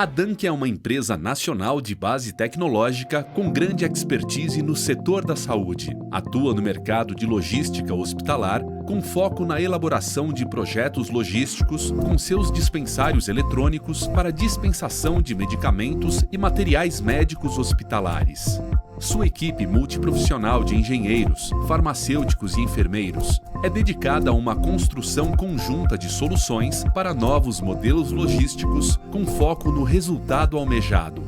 A Dunkia é uma empresa nacional de base tecnológica com grande expertise no setor da saúde. Atua no mercado de logística hospitalar, com foco na elaboração de projetos logísticos com seus dispensários eletrônicos para dispensação de medicamentos e materiais médicos hospitalares. Sua equipe multiprofissional de engenheiros, farmacêuticos e enfermeiros é dedicada a uma construção conjunta de soluções para novos modelos logísticos com foco no resultado almejado.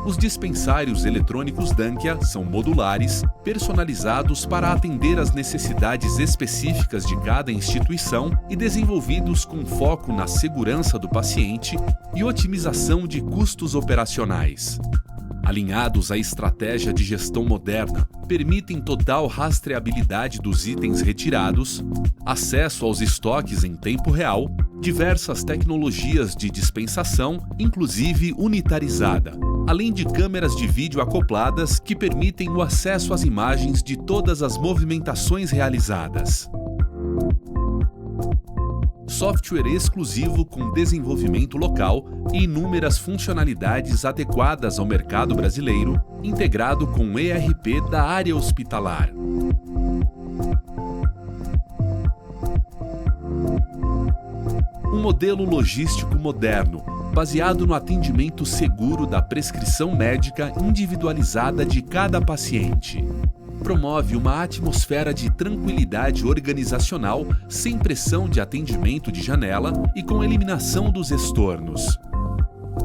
Os dispensários eletrônicos Dunkia são modulares, personalizados para atender às necessidades específicas de cada instituição e desenvolvidos com foco na segurança do paciente e otimização de custos operacionais. Alinhados à estratégia de gestão moderna, permitem total rastreabilidade dos itens retirados, acesso aos estoques em tempo real, diversas tecnologias de dispensação, inclusive unitarizada, além de câmeras de vídeo acopladas que permitem o acesso às imagens de todas as movimentações realizadas. Software exclusivo com desenvolvimento local e inúmeras funcionalidades adequadas ao mercado brasileiro, integrado com o ERP da área hospitalar. Um modelo logístico moderno, baseado no atendimento seguro da prescrição médica individualizada de cada paciente. Promove uma atmosfera de tranquilidade organizacional sem pressão de atendimento de janela e com eliminação dos estornos.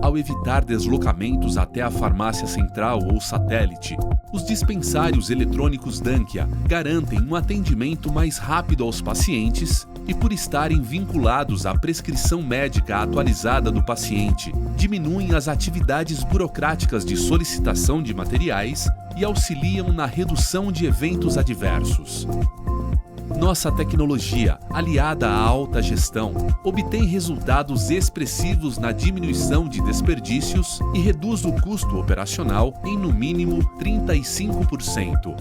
Ao evitar deslocamentos até a farmácia central ou satélite, os dispensários eletrônicos Dunkia garantem um atendimento mais rápido aos pacientes e, por estarem vinculados à prescrição médica atualizada do paciente, diminuem as atividades burocráticas de solicitação de materiais e auxiliam na redução de eventos adversos. Nossa tecnologia, aliada à alta gestão, obtém resultados expressivos na diminuição de desperdícios e reduz o custo operacional em no mínimo 35%.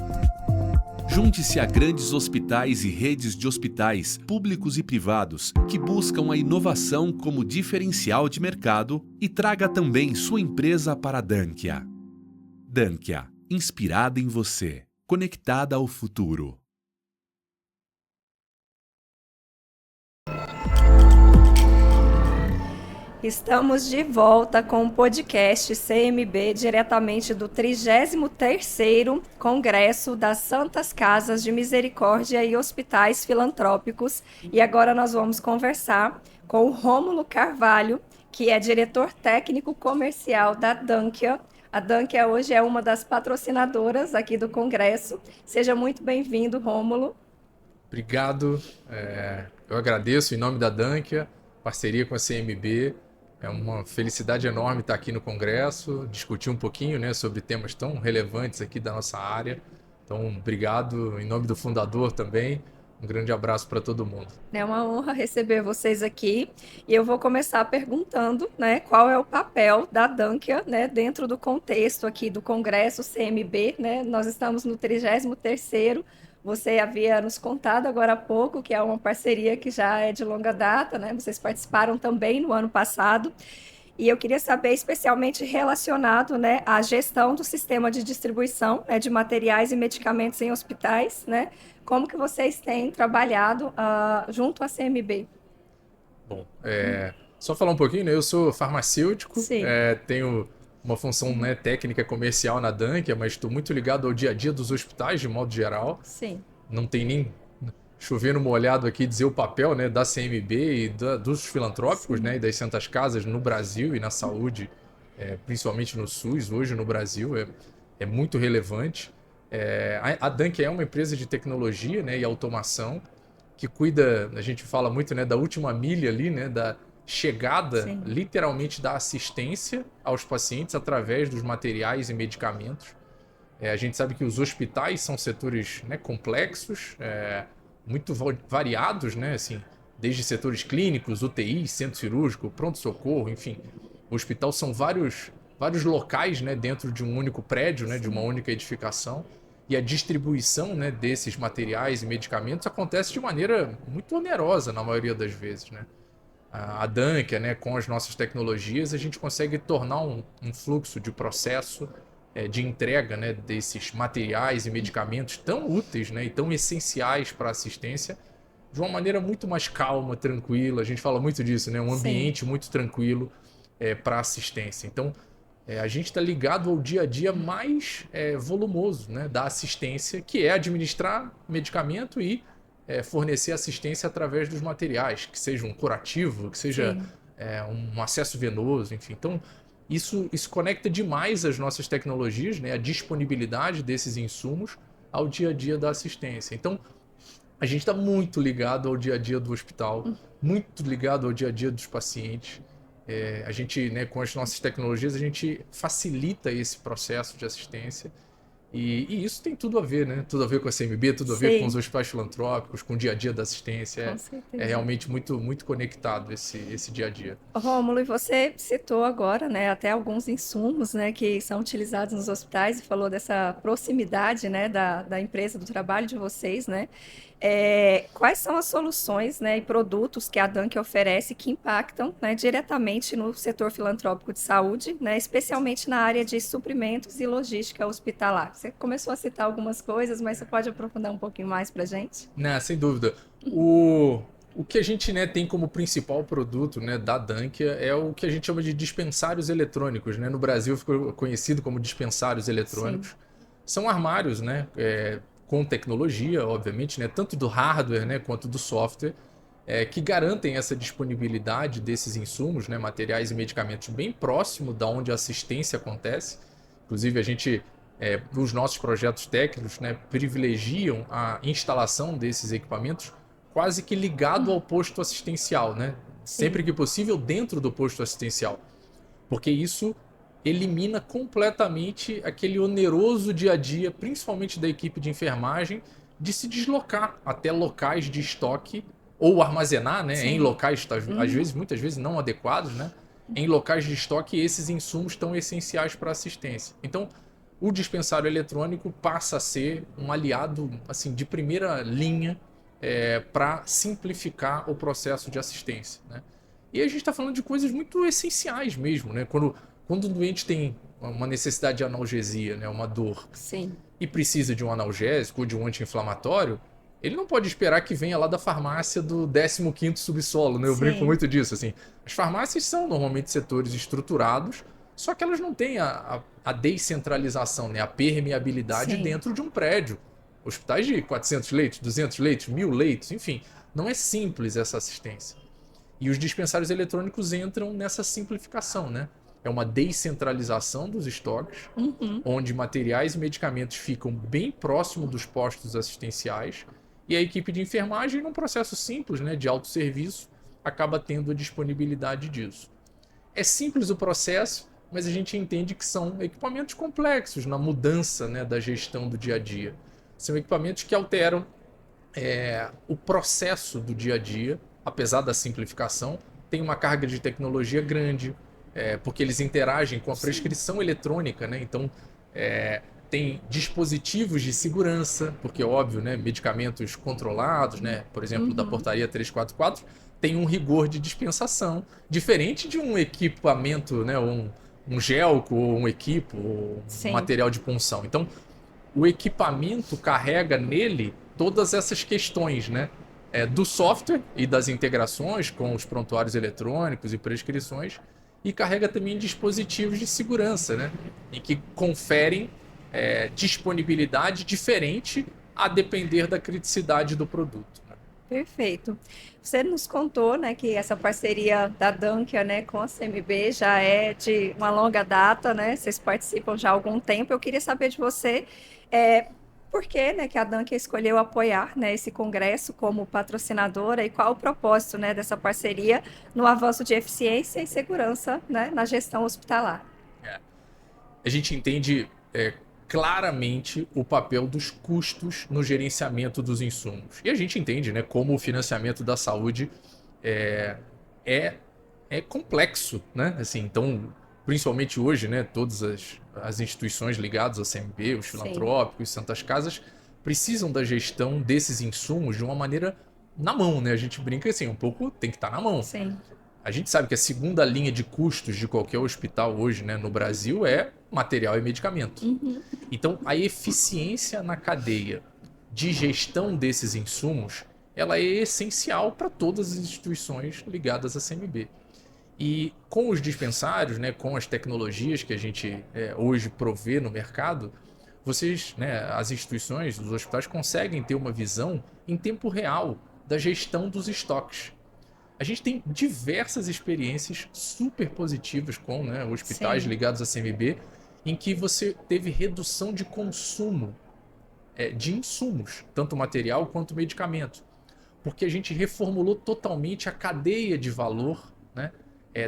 Junte-se a grandes hospitais e redes de hospitais, públicos e privados, que buscam a inovação como diferencial de mercado e traga também sua empresa para a Dunkia. Dunkia, inspirada em você, conectada ao futuro. Estamos de volta com o podcast CMB, diretamente do 33º Congresso das Santas Casas de Misericórdia e Hospitais Filantrópicos. E agora nós vamos conversar com o Rômulo Carvalho, que é diretor técnico comercial da Dunkia. A Dunkia hoje é uma das patrocinadoras aqui do Congresso. Seja muito bem-vindo, Rômulo. Obrigado. Eu agradeço em nome da Dunkia, parceria com a CMB. É uma felicidade enorme estar aqui no Congresso, discutir um pouquinho, né, sobre temas tão relevantes aqui da nossa área. Então, obrigado em nome do fundador também. Um grande abraço para todo mundo. É uma honra receber vocês aqui. E eu vou começar perguntando, né, qual é o papel da Dunkia, né, dentro do contexto aqui do Congresso CMB, né? Nós estamos no 33º. Você havia nos contado agora há pouco que é uma parceria que já é de longa data, né? Vocês participaram também no ano passado. E eu queria saber, especialmente relacionado, né, à gestão do sistema de distribuição, né, de materiais e medicamentos em hospitais, né? Como que vocês têm trabalhado junto à CMB? Bom, só falar um pouquinho, né? Eu sou farmacêutico, tenho uma função, né, técnica comercial na Dunkia, mas estou muito ligado ao dia a dia dos hospitais, de modo geral. Sim. Não tem nem chover no molhado aqui dizer o papel, né, da CMB e dos filantrópicos, né, e das Santas Casas no Brasil e na saúde, principalmente no SUS, hoje no Brasil, é muito relevante. A Dunkia é uma empresa de tecnologia, né, e automação que cuida, a gente fala muito, né, da última milha ali, né, da chegada, sim, literalmente da assistência aos pacientes através dos materiais e medicamentos. A gente sabe que os hospitais são setores, né, complexos, muito variados, né, assim, desde setores clínicos, UTI, centro cirúrgico, pronto-socorro, enfim. O hospital são vários locais, né, dentro de um único prédio, né, de uma única edificação. E a distribuição, né, desses materiais e medicamentos acontece de maneira muito onerosa na maioria das vezes, né? a Dunkia, né, com as nossas tecnologias, a gente consegue tornar um fluxo de processo de entrega, né, desses materiais e medicamentos tão úteis, né, e tão essenciais para a assistência de uma maneira muito mais calma, tranquila. A gente fala muito disso, né, um ambiente muito tranquilo para assistência. Então, a gente está ligado ao dia a dia mais volumoso, né, da assistência, que é administrar medicamento e fornecer assistência através dos materiais, que seja um curativo, que seja um acesso venoso, enfim. Então, isso conecta demais as nossas tecnologias, né, a disponibilidade desses insumos ao dia a dia da assistência. Então, a gente está muito ligado ao dia a dia do hospital, muito ligado ao dia a dia dos pacientes. A gente, né, com as nossas tecnologias, a gente facilita esse processo de assistência. E isso tem tudo a ver, né? Tudo a ver com a CMB, tudo a ver com os hospitais filantrópicos, com o dia a dia da assistência. É realmente muito, muito conectado esse dia a dia. Rômulo, e você citou agora, né, até alguns insumos, né, que são utilizados nos hospitais e falou dessa proximidade, né, da empresa, do trabalho de vocês, né? Quais são as soluções, né, e produtos que a Dunkia oferece que impactam, né, diretamente no setor filantrópico de saúde, né, especialmente na área de suprimentos e logística hospitalar? Você começou a citar algumas coisas, mas você pode aprofundar um pouquinho mais para a gente? Não, sem dúvida. O que a gente, né, tem como principal produto, né, da Dunkia é o que a gente chama de dispensários eletrônicos, né? No Brasil ficou conhecido como dispensários eletrônicos. São armários, né, com tecnologia, obviamente, né, tanto do hardware, né, quanto do software, que garantem essa disponibilidade desses insumos, né, materiais e medicamentos bem próximo da onde a assistência acontece. Inclusive, a gente, os nossos projetos técnicos, né, privilegiam a instalação desses equipamentos quase que ligado ao posto assistencial, né? Sempre que possível dentro do posto assistencial, porque isso elimina completamente aquele oneroso dia a dia, principalmente da equipe de enfermagem, de se deslocar até locais de estoque ou armazenar, né, em locais, às vezes, muitas vezes não adequados, né, em locais de estoque esses insumos tão essenciais para a assistência. Então, o dispensário eletrônico passa a ser um aliado, assim, de primeira linha para simplificar o processo de assistência, né? E a gente está falando de coisas muito essenciais mesmo, né? Quando o doente tem uma necessidade de analgesia, né, uma dor, e precisa de um analgésico ou de um anti-inflamatório, ele não pode esperar que venha lá da farmácia do 15º subsolo, né? Eu brinco muito disso, assim. As farmácias são normalmente setores estruturados, só que elas não têm a descentralização, né, a permeabilidade dentro de um prédio. Hospitais de 400 leitos, 200 leitos, 1000 leitos, enfim, não é simples essa assistência. E os dispensários eletrônicos entram nessa simplificação, né? É uma descentralização dos estoques, onde materiais e medicamentos ficam bem próximo dos postos assistenciais e a equipe de enfermagem, num processo simples, né, de autosserviço, acaba tendo a disponibilidade disso. É simples o processo, mas a gente entende que são equipamentos complexos na mudança, né, da gestão do dia a dia. São equipamentos que alteram o processo do dia a dia, apesar da simplificação, tem uma carga de tecnologia grande, porque eles interagem com a prescrição eletrônica, né? Então, tem dispositivos de segurança, porque, óbvio, né, medicamentos controlados, né, por exemplo, da portaria 344, tem um rigor de dispensação, diferente de um equipamento, né, um gelco, ou um equipo, ou um material de punção. Então, o equipamento carrega nele todas essas questões, né, do software e das integrações com os prontuários eletrônicos e prescrições, e carrega também dispositivos de segurança, né, em que conferem disponibilidade diferente a depender da criticidade do produto. Né? Perfeito. Você nos contou, né, que essa parceria da Dunkia, né, com a CMB já é de uma longa data, né? Vocês participam já há algum tempo. Eu queria saber de você por que, né, que a Dunkia escolheu apoiar, né, esse congresso como patrocinadora e qual o propósito, né, dessa parceria no avanço de eficiência e segurança, né, na gestão hospitalar. A gente entende claramente o papel dos custos no gerenciamento dos insumos. E a gente entende, né, como o financiamento da saúde é complexo, né? Assim, então, principalmente hoje, né, todas as instituições ligadas à CMB, os filantrópicos, Santas Casas, precisam da gestão desses insumos de uma maneira na mão, né? A gente brinca assim, um pouco tem que estar na mão. Sim. A gente sabe que a segunda linha de custos de qualquer hospital hoje, né, no Brasil é material e medicamento. Então, a eficiência na cadeia de gestão desses insumos, ela é essencial para todas as instituições ligadas à CMB. E com os dispensários, né, com as tecnologias que a gente hoje provê no mercado, vocês, né, as instituições, os hospitais conseguem ter uma visão em tempo real da gestão dos estoques. A gente tem diversas experiências super positivas com, né, hospitais Sim. ligados à CMB, em que você teve redução de consumo de insumos, tanto material quanto medicamento. Porque a gente reformulou totalmente a cadeia de valor, né,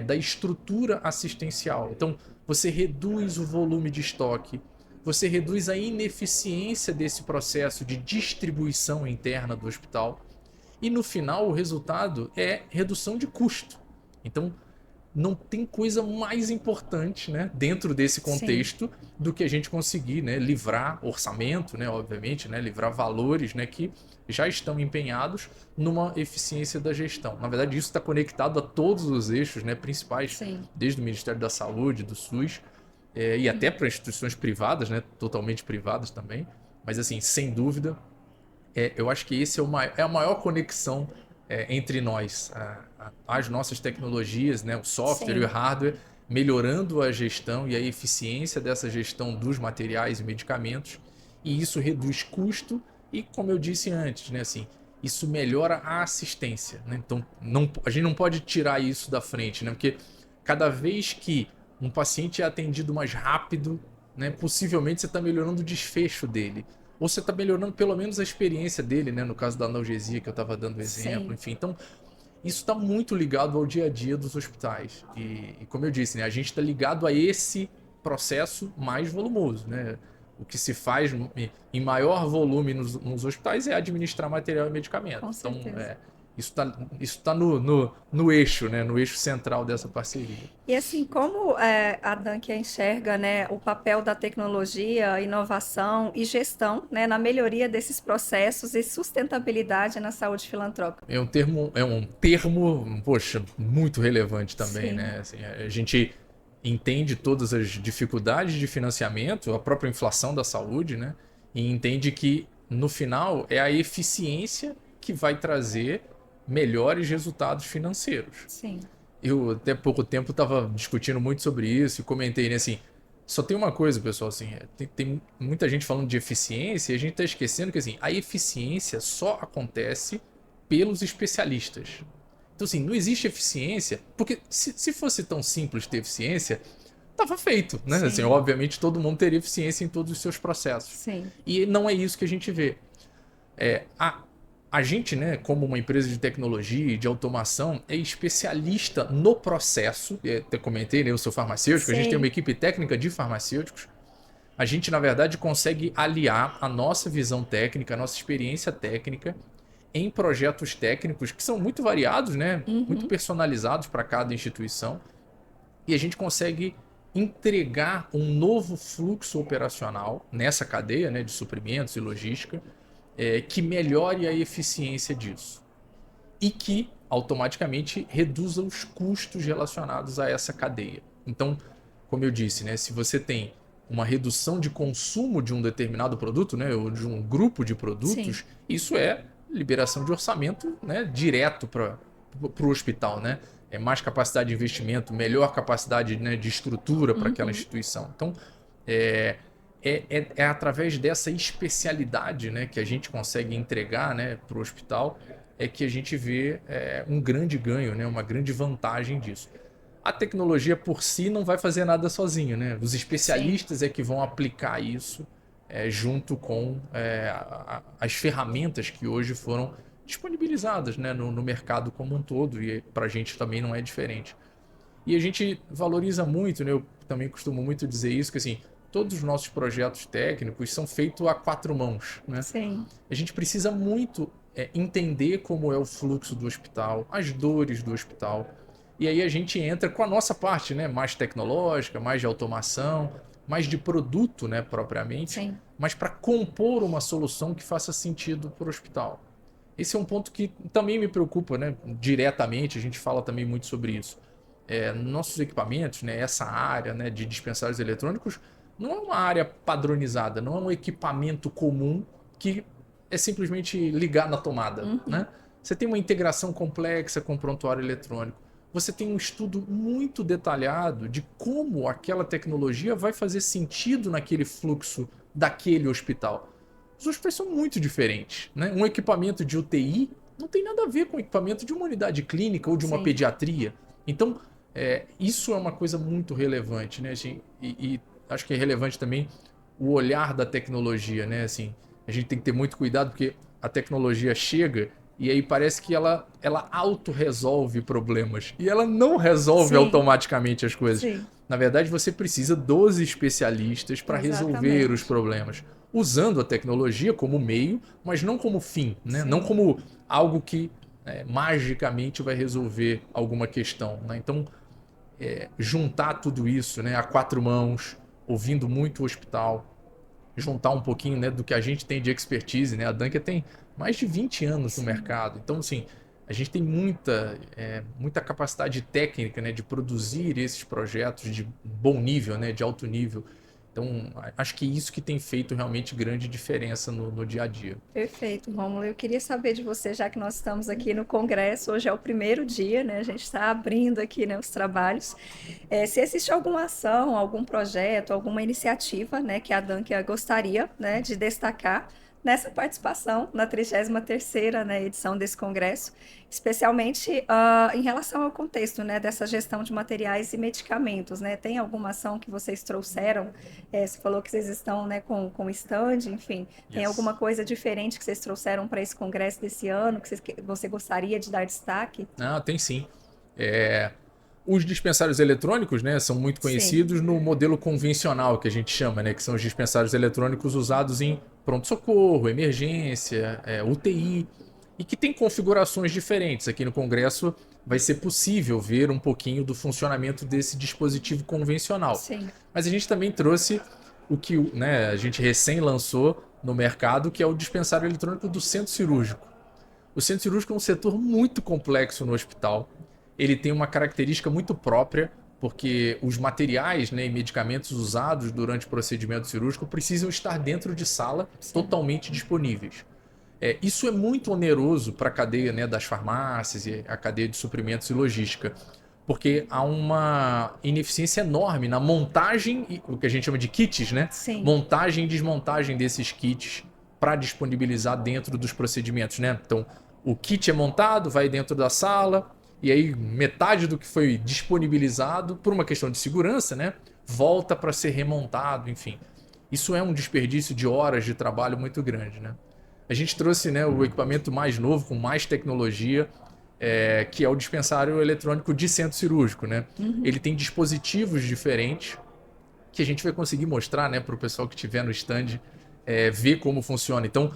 da estrutura assistencial. Então, você reduz o volume de estoque, você reduz a ineficiência desse processo de distribuição interna do hospital. E no final, o resultado é redução de custo. Então, não tem coisa mais importante, né, dentro desse contexto do que a gente conseguir, né, livrar orçamento, né, obviamente, né, livrar valores, né, que já estão empenhados numa eficiência da gestão. Na verdade, isso está conectado a todos os eixos, né, principais, desde o Ministério da Saúde, do SUS, e até para instituições privadas, né, totalmente privadas também. Mas, assim, sem dúvida, eu acho que esse é a maior conexão entre nós, as nossas tecnologias, né, o software e o hardware, melhorando a gestão e a eficiência dessa gestão dos materiais e medicamentos, e isso reduz custo e, como eu disse antes, né, assim, isso melhora a assistência, né? Então, a gente não pode tirar isso da frente, né, porque cada vez que um paciente é atendido mais rápido, né, possivelmente você está melhorando o desfecho dele. Ou você está melhorando pelo menos a experiência dele, né? No caso da analgesia que eu estava dando exemplo, enfim. Então, isso está muito ligado ao dia a dia dos hospitais. E como eu disse, né? A gente está ligado a esse processo mais volumoso, né? O que se faz em maior volume nos hospitais é administrar material e medicamento. Com Então, certeza. isso tá no eixo, né? No eixo central dessa parceria. E assim, como a Dunkia enxerga, né, o papel da tecnologia, inovação e gestão, né, na melhoria desses processos e sustentabilidade na saúde filantrópica? É um termo, poxa, muito relevante também, né? Assim, a gente entende todas as dificuldades de financiamento, a própria inflação da saúde, né? E entende que, no final, é a eficiência que vai trazer melhores resultados financeiros. Sim. Eu, até pouco tempo, estava discutindo muito sobre isso e comentei, né, assim, só tem uma coisa, pessoal, assim, tem muita gente falando de eficiência e a gente está esquecendo que, assim, a eficiência só acontece pelos especialistas. Então, assim, não existe eficiência, porque se fosse tão simples ter eficiência, estava feito, né? Assim, obviamente, todo mundo teria eficiência em todos os seus processos. Sim. E não é isso que a gente vê. A gente, né, como uma empresa de tecnologia e de automação, é especialista no processo. Até comentei, né, eu sou farmacêutico, a gente tem uma equipe técnica de farmacêuticos. A gente, na verdade, consegue aliar a nossa visão técnica, a nossa experiência técnica em projetos técnicos que são muito variados, né, muito personalizados para cada instituição. E a gente consegue entregar um novo fluxo operacional nessa cadeia, né, de suprimentos e logística, que melhore a eficiência disso e que automaticamente reduza os custos relacionados a essa cadeia. Então, como eu disse, né, se você tem uma redução de consumo de um determinado produto, né, ou de um grupo de produtos, isso é liberação de orçamento, né, direto para o hospital, né? É mais capacidade de investimento, melhor capacidade, né, de estrutura para aquela instituição. Então, é através dessa especialidade, né, que a gente consegue entregar, né, para o hospital, que a gente vê um grande ganho, né, uma grande vantagem disso. A tecnologia por si não vai fazer nada sozinho, né? Os especialistas é que vão aplicar isso junto com as ferramentas que hoje foram disponibilizadas, né, no mercado como um todo, e para a gente também não é diferente. E a gente valoriza muito, né, eu também costumo muito dizer isso, que assim, todos os nossos projetos técnicos são feitos a 4 mãos, né? Sim. A gente precisa muito entender como é o fluxo do hospital, as dores do hospital, e aí a gente entra com a nossa parte, né, mais tecnológica, mais de automação, mais de produto, né, propriamente, mas para compor uma solução que faça sentido para o hospital. esse é um ponto que também me preocupa, né? Diretamente, a gente fala também muito sobre isso. Nossos equipamentos, né? Essa área, né, de dispensários eletrônicos não é uma área padronizada, não é um equipamento comum que é simplesmente ligar na tomada, né? Você tem uma integração complexa com o prontuário eletrônico. Você tem um estudo muito detalhado de como aquela tecnologia vai fazer sentido naquele fluxo daquele hospital. Os hospitais são muito diferentes, né? Um equipamento de UTI não tem nada a ver com o equipamento de uma unidade clínica ou de uma pediatria. Então, isso é uma coisa muito relevante, né? Assim, e acho que é relevante também o olhar da tecnologia, né? Assim, a gente tem que ter muito cuidado porque a tecnologia chega e aí parece que ela auto-resolve problemas. E ela não resolve automaticamente as coisas. Sim. Na verdade, você precisa dos especialistas para resolver os problemas. Usando a tecnologia como meio, mas não como fim, né? Não como algo que magicamente vai resolver alguma questão, né? Então, juntar tudo isso, né, a quatro mãos, ouvindo muito o hospital, juntar um pouquinho, né, do que a gente tem de expertise, né? A Dunkia tem mais de 20 anos no mercado. Então, assim, a gente tem muita capacidade técnica, né, de produzir esses projetos de bom nível, né, de alto nível. Então, acho que isso que tem feito realmente grande diferença no dia a dia. Perfeito, Rômulo. Eu queria saber de você, já que nós estamos aqui no Congresso, hoje é o primeiro dia, né? A gente está abrindo aqui, né, os trabalhos. Se existe alguma ação, algum projeto, alguma iniciativa, né, que a Dunkia gostaria, né, de destacar nessa participação na 33ª, né, edição desse congresso, especialmente em relação ao contexto, né, dessa gestão de materiais e medicamentos, né? Tem alguma ação que vocês trouxeram? Você falou que vocês estão, né, com stand, enfim. Tem alguma coisa diferente que vocês trouxeram para esse congresso desse ano que você gostaria de dar destaque? Tem sim. Os dispensários eletrônicos, né, são muito conhecidos no modelo convencional, que a gente chama, né, que são os dispensários eletrônicos usados em pronto-socorro, emergência, UTI, e que tem configurações diferentes. Aqui no Congresso vai ser possível ver um pouquinho do funcionamento desse dispositivo convencional. Sim. Mas a gente também trouxe o que, né, a gente recém lançou no mercado, que é o dispensário eletrônico do centro cirúrgico. O centro cirúrgico é um setor muito complexo no hospital. Ele tem uma característica muito própria, porque os materiais, né, e medicamentos usados durante o procedimento cirúrgico precisam estar dentro de sala totalmente disponíveis. Isso é muito oneroso para a cadeia, né, das farmácias e a cadeia de suprimentos e logística, porque há uma ineficiência enorme na montagem, o que a gente chama de kits, né? Sim. Montagem e desmontagem desses kits para disponibilizar dentro dos procedimentos, né? Então, o kit é montado, vai dentro da sala, e aí metade do que foi disponibilizado, por uma questão de segurança, né, volta para ser remontado, enfim. Isso é um desperdício de horas de trabalho muito grande, né? A gente trouxe, né, o equipamento mais novo, com mais tecnologia, que é o dispensário eletrônico de centro cirúrgico, né? Ele tem dispositivos diferentes que a gente vai conseguir mostrar, né, para o pessoal que estiver no stand ver como funciona. Então,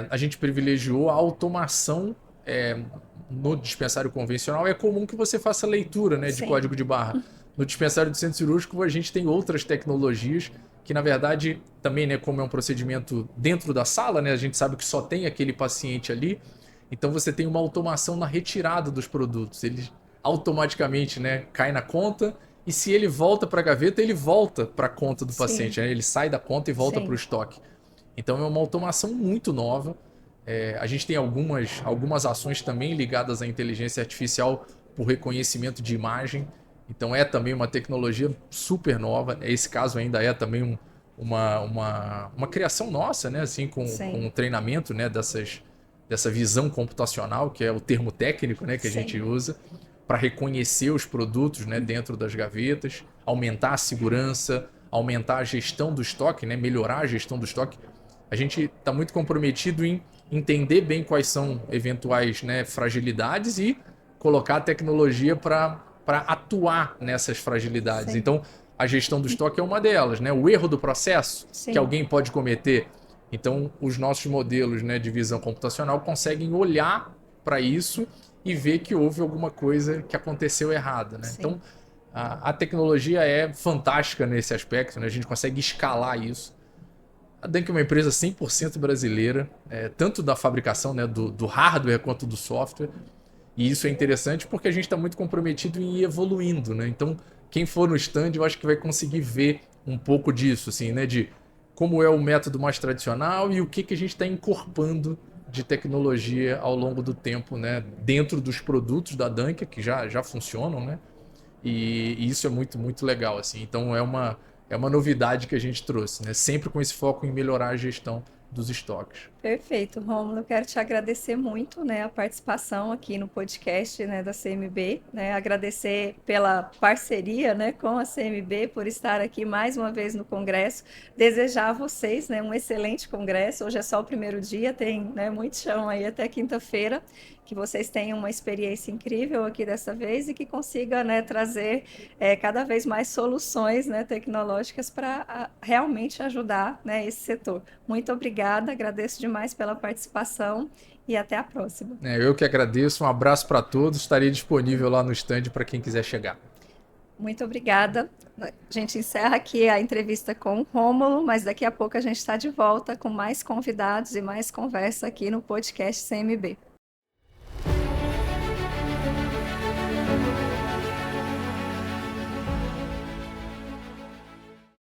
a gente privilegiou a automação no dispensário convencional. É comum que você faça leitura, né, de código de barra. No dispensário do centro cirúrgico, a gente tem outras tecnologias que, na verdade, também, né, como é um procedimento dentro da sala, né, a gente sabe que só tem aquele paciente ali, então você tem uma automação na retirada dos produtos. Ele automaticamente, né, cai na conta, e se ele volta para a gaveta, ele volta para a conta do paciente, né? Ele sai da conta e volta para o estoque. Então é uma automação muito nova. A gente tem algumas ações também ligadas à inteligência artificial por reconhecimento de imagem. Então é também uma tecnologia super nova. Esse caso ainda é também uma criação nossa, né? Assim, com um treinamento, né, dessa visão computacional, que é o termo técnico, né, que a gente usa, para reconhecer os produtos, né, dentro das gavetas, aumentar a segurança, aumentar a gestão do estoque, né, melhorar a gestão do estoque. A gente está muito comprometido em entender bem quais são eventuais, né, fragilidades e colocar a tecnologia para atuar nessas fragilidades. Então, a gestão do estoque é uma delas, né? O erro do processo que alguém pode cometer. Então, os nossos modelos, né, de visão computacional conseguem olhar para isso e ver que houve alguma coisa que aconteceu errada, né? Então, a tecnologia é fantástica nesse aspecto, né? A gente consegue escalar isso. A Dunk é uma empresa 100% brasileira, tanto da fabricação, né, do hardware quanto do software. E isso é interessante porque a gente está muito comprometido em ir evoluindo, né? Então, quem for no stand, eu acho que vai conseguir ver um pouco disso, assim, né? De como é o método mais tradicional e o que a gente está incorporando de tecnologia ao longo do tempo, né? Dentro dos produtos da Dunker, que já funcionam, né? E isso é muito, muito legal, assim. Então, é uma novidade que a gente trouxe, né? Sempre com esse foco em melhorar a gestão dos estoques. Perfeito, Rômulo. Eu quero te agradecer muito, né, a participação aqui no podcast, né, da CMB, né, agradecer pela parceria, né, com a CMB, por estar aqui mais uma vez no Congresso, desejar a vocês, né, um excelente congresso. Hoje é só o primeiro dia, tem, né, muito chão aí até quinta-feira, que vocês tenham uma experiência incrível aqui dessa vez e que consiga, né, trazer cada vez mais soluções, né, tecnológicas para realmente ajudar, né, esse setor. Muito obrigada, agradeço demais pela participação e até a próxima. Eu que agradeço, um abraço para todos, estarei disponível lá no stand para quem quiser chegar. Muito obrigada. A gente encerra aqui a entrevista com o Rômulo, mas daqui a pouco a gente está de volta com mais convidados e mais conversa aqui no podcast CMB.